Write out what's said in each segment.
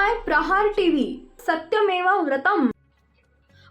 पाहताय प्रहार टीव्ही, सत्यमेव व्रतम।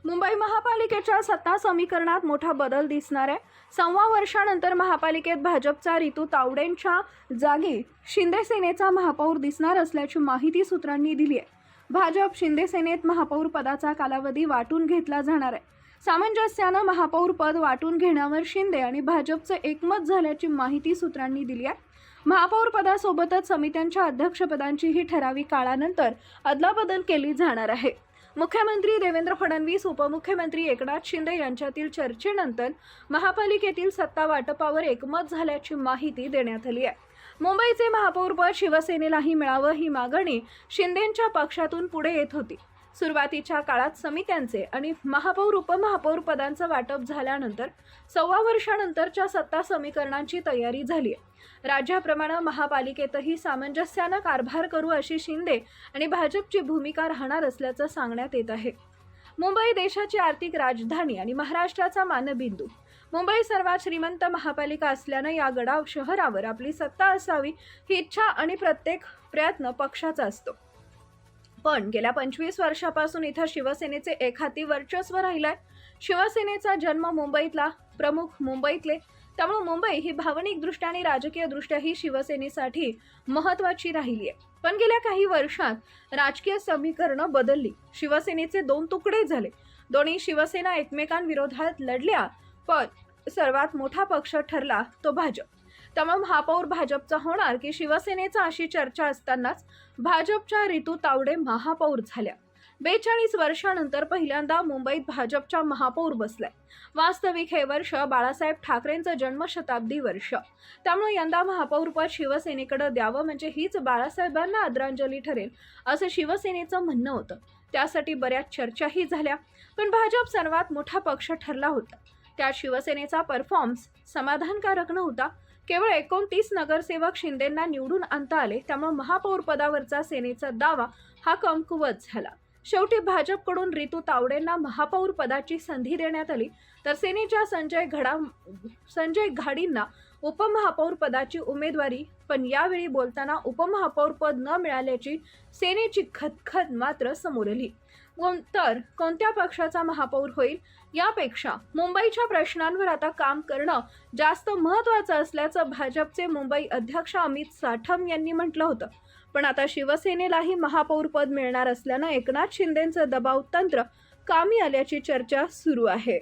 मुंबई महापालिकेच्या सत्ता समीकरणात मोठा बदल दिसणार आहे। 6 वर्षानंतर महापालिकेत भाजपचा रितू तावडेंच्या जागी शिंदे सेनेचा महापौर दिसणार असल्याची माहिती सूत्रांनी दिली आहे। भाजप शिंदे सेनेत महापौर पदाचा कालावधी वाटून घेतला जाणार आहे। सामंजस्यानं महापौर पद वाटून घेण्यावर शिंदे आणि भाजपचे एकमत झाल्याची माहिती सूत्रांनी दिली आहे। महापौर पदासोबतच समित्यांच्या अध्यक्षपदांचीही ठराविक काळानंतर अदलाबदल केली जाणार आहे। मुख्यमंत्री देवेंद्र फडणवीस, उपमुख्यमंत्री एकनाथ शिंदे यांच्यातील चर्चेनंतर महापालिकेतील सत्ता वाटपावर एकमत झाल्याची माहिती देण्यात आली आहे। मुंबईचे महापौरपद शिवसेनेलाही मिळावं ही मागणी शिंदेंच्या पक्षातून पुढे येत होती। सुरुवातीच्या काळात समित्यांचे आणि महापौर उपमहापौर पदांचं वाटप झाल्यानंतर 6 वर्षानंतरच्या सत्ता समीकरणांची तयारी झाली आहे। राज्याप्रमाणे महापालिकेतही सामंजस्यानं कारभार करू अशी शिंदे आणि भाजपची भूमिका राहणार असल्याचं सांगण्यात येत आहे। मुंबई देशाची आर्थिक राजधानी आणि महाराष्ट्राचा मानबिंदू। मुंबई सर्वात श्रीमंत महापालिका असल्यानं या गडाव शहरावर आपली सत्ता असावी ही इच्छा आणि प्रत्येक प्रयत्न पक्षाचा असतो। पण गेल्या 25 वर्षापासून इथं शिवसेनेचे एकहाती वर्चस्व राहिलंय। शिवसेनेचा जन्म मुंबईतला, प्रमुख मुंबईतले, त्यामुळे मुंबई ही भावनिकदृष्ट्या आणि राजकीयदृष्ट्याही शिवसेनेसाठी महत्त्वाची राहिली आहे। पण गेल्या काही वर्षात राजकीय समीकरणं बदलली। शिवसेनेचे 2 तुकडे झाले। दोन्ही शिवसेना एकमेकांविरोधात लढल्या, पण सर्वात मोठा पक्ष ठरला तो भाजप। त्यामुळे महापौर भाजपचा होणार की शिवसेनेचा अशी चर्चा असतानाच भाजपच्या रितू तावडे महापौर झाल्या। 42 वर्षानंतर पहिल्यांदा मुंबईत भाजपच्या महापौर बसलाय। वास्तविक हे वर्ष बाळासाहेब ठाकरेंचं जन्मशताब्दी वर्ष, त्यामुळे यंदा महापौरपद शिवसेनेकडे द्यावं म्हणजे हीच बाळासाहेबांना आदरांजली ठरेल असं शिवसेनेचं म्हणणं होतं। त्यासाठी बऱ्याच चर्चाही झाल्या, पण भाजप सर्वात मोठा पक्ष ठरला होता। त्यात शिवसेनेचा परफॉर्मन्स समाधानकारक नव्हता। केवळ 29 नगरसेवक शिंदेंना निवडून आणता आले, त्यामुळे महापौर पदावरचा सेनेचा दावा हा कमकुवत झाला। शेवटी भाजपकडून रितू तावडेंना महापौर पदाची संधी देण्यात आली, तर सेनेच्या संजय घाडींना उपमहापौर पदाची उमेदवारी। पण यावेळी बोलताना उपमहापौर पद न मिळाल्याची सेनेची खदखद मात्र समोर आली। तर कोणत्या पक्षाचा महापौर होईल यापेक्षा मुंबईच्या प्रश्नांवर आता काम करणं जास्त महत्त्वाचं असल्याचं भाजपचे मुंबई अध्यक्ष अमित साठम यांनी म्हटलं होतं। पण आता शिवसेनेलाही महापौर पद मिळणार असल्यानं एकनाथ शिंदेंचं दबाव तंत्र कामी आल्याची चर्चा सुरू आहे।